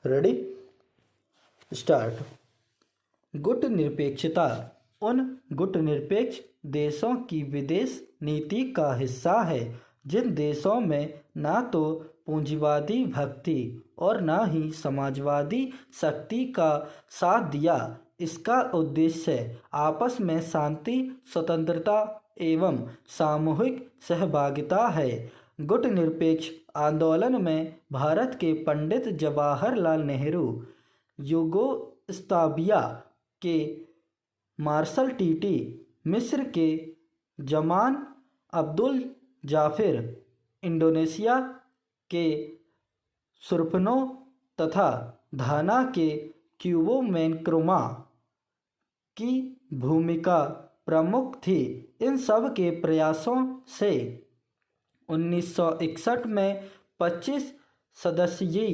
Ready start. गुटनिरपेक्षता उन गुटनिरपेक्ष देशों की विदेश नीति का हिस्सा है जिन देशों में ना तो पूंजीवादी भक्ति और ना ही समाजवादी शक्ति का साथ दिया। इसका उद्देश्य आपस में शांति, स्वतंत्रता एवं सामूहिक सहभागिता है। गुटनिरपेक्ष आंदोलन में भारत के पंडित जवाहरलाल नेहरू, युगोस्लाविया के मार्शल टीटी, मिस्र के जमान अब्दुल जाफिर, इंडोनेशिया के सुरफनो तथा घाना के क्यूबो नक्रुमा की भूमिका प्रमुख थी। इन सब के प्रयासों से 1961 में 25 सदस्यीय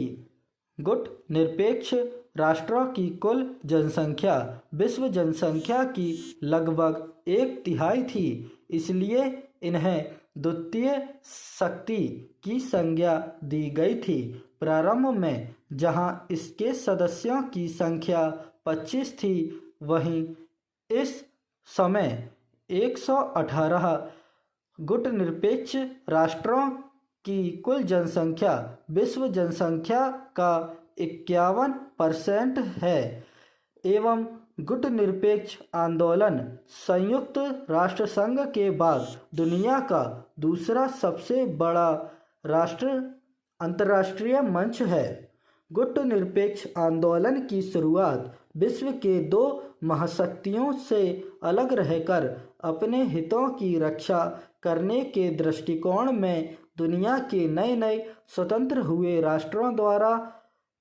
गुटनिरपेक्ष राष्ट्रों की कुल जनसंख्या विश्व जनसंख्या की लगभग 1/3 थी। इसलिए इन्हें द्वितीय शक्ति की संज्ञा दी गई थी। प्रारंभ में जहां इसके सदस्यों की संख्या 25 थी, वहीं इस समय 118 गुटनिरपेक्ष राष्ट्रों की कुल जनसंख्या विश्व जनसंख्या का 51% है एवं गुटनिरपेक्ष आंदोलन संयुक्त राष्ट्र संघ के बाद दुनिया का दूसरा सबसे बड़ा अंतर्राष्ट्रीय मंच है। गुटनिरपेक्ष आंदोलन की शुरुआत विश्व के 2 महाशक्तियों से अलग रहकर अपने हितों की रक्षा करने के दृष्टिकोण में दुनिया के नए स्वतंत्र हुए राष्ट्रों द्वारा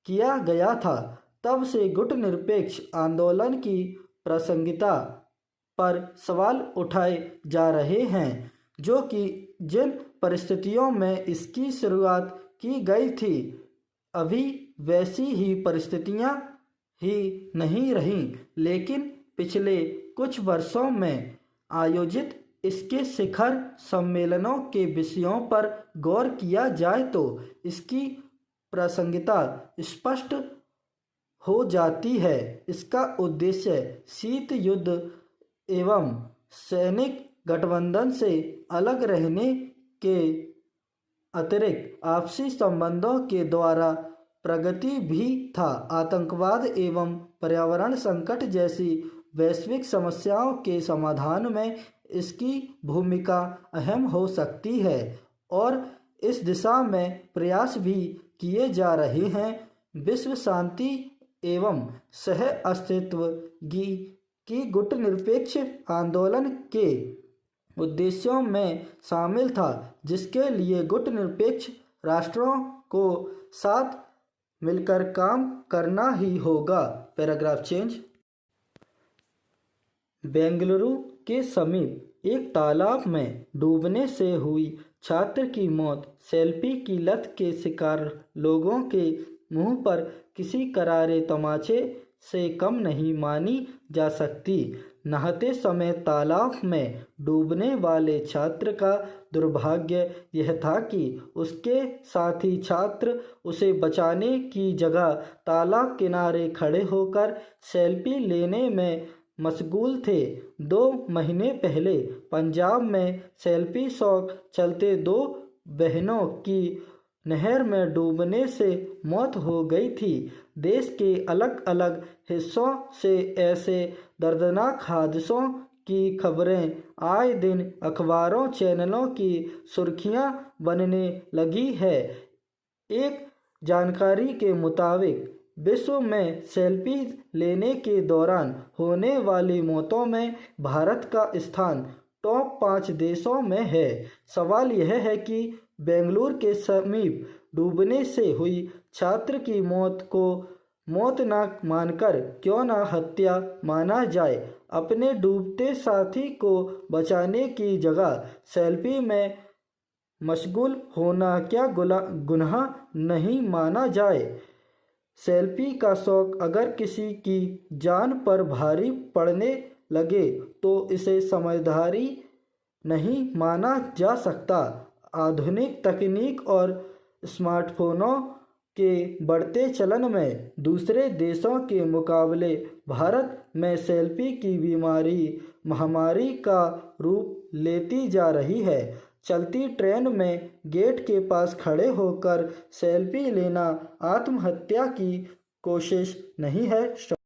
किया गया था। तब से गुटनिरपेक्ष आंदोलन की प्रासंगिकता पर सवाल उठाए जा रहे हैं, जो कि जिन परिस्थितियों में इसकी शुरुआत की गई थी, अभी वैसी ही परिस्थितियां ही नहीं रहीं। लेकिन पिछले कुछ वर्षों में आयोजित इसके शिखर सम्मेलनों के विषयों पर गौर किया जाए तो इसकी प्रासंगिकता स्पष्ट हो जाती है। इसका उद्देश्य शीत युद्ध एवं सैनिक गठबंधन से अलग रहने के अतिरिक्त आपसी संबंधों के द्वारा प्रगति भी था। आतंकवाद एवं पर्यावरण संकट जैसी वैश्विक समस्याओं के समाधान में इसकी भूमिका अहम हो सकती है और इस दिशा में प्रयास भी किए जा रहे हैं। विश्व शांति एवं सह अस्तित्व की गुटनिरपेक्ष आंदोलन के उद्देश्यों में शामिल था, जिसके लिए गुटनिरपेक्ष राष्ट्रों को साथ मिलकर काम करना ही होगा। Paragraph change. बेंगलुरु के समीप एक तालाब में डूबने से हुई छात्र की मौत सेल्फी की लत के शिकार लोगों के मुंह पर किसी करारे तमाचे से कम नहीं मानी जा सकती। नहाते समय तालाब में डूबने वाले छात्र का दुर्भाग्य यह था कि उसके साथी छात्र उसे बचाने की जगह तालाब किनारे खड़े होकर सेल्फी लेने में मशगूल थे। 2 महीने पहले पंजाब में सेल्फी शौक चलते 2 बहनों की नहर में डूबने से मौत हो गई थी। देश के अलग अलग हिस्सों से ऐसे दर्दनाक हादसों की खबरें आए दिन अखबारों चैनलों की सुर्खियां बनने लगी है। एक जानकारी के मुताबिक विश्व में सेल्फी लेने के दौरान होने वाली मौतों में भारत का स्थान टॉप 5 देशों में है। सवाल यह है कि बेंगलुरु के समीप डूबने से हुई छात्र की मौत को मौत न मानकर क्यों न हत्या माना जाए। अपने डूबते साथी को बचाने की जगह सेल्फी में मशगूल होना क्या गुनाह नहीं माना जाए। सेल्फी का शौक अगर किसी की जान पर भारी पड़ने लगे तो इसे समझदारी नहीं माना जा सकता। आधुनिक तकनीक और स्मार्टफोनों के बढ़ते चलन में दूसरे देशों के मुकाबले भारत में सेल्फी की बीमारी महामारी का रूप लेती जा रही है। चलती ट्रेन में गेट के पास खड़े होकर सेल्फी लेना आत्महत्या की कोशिश नहीं है।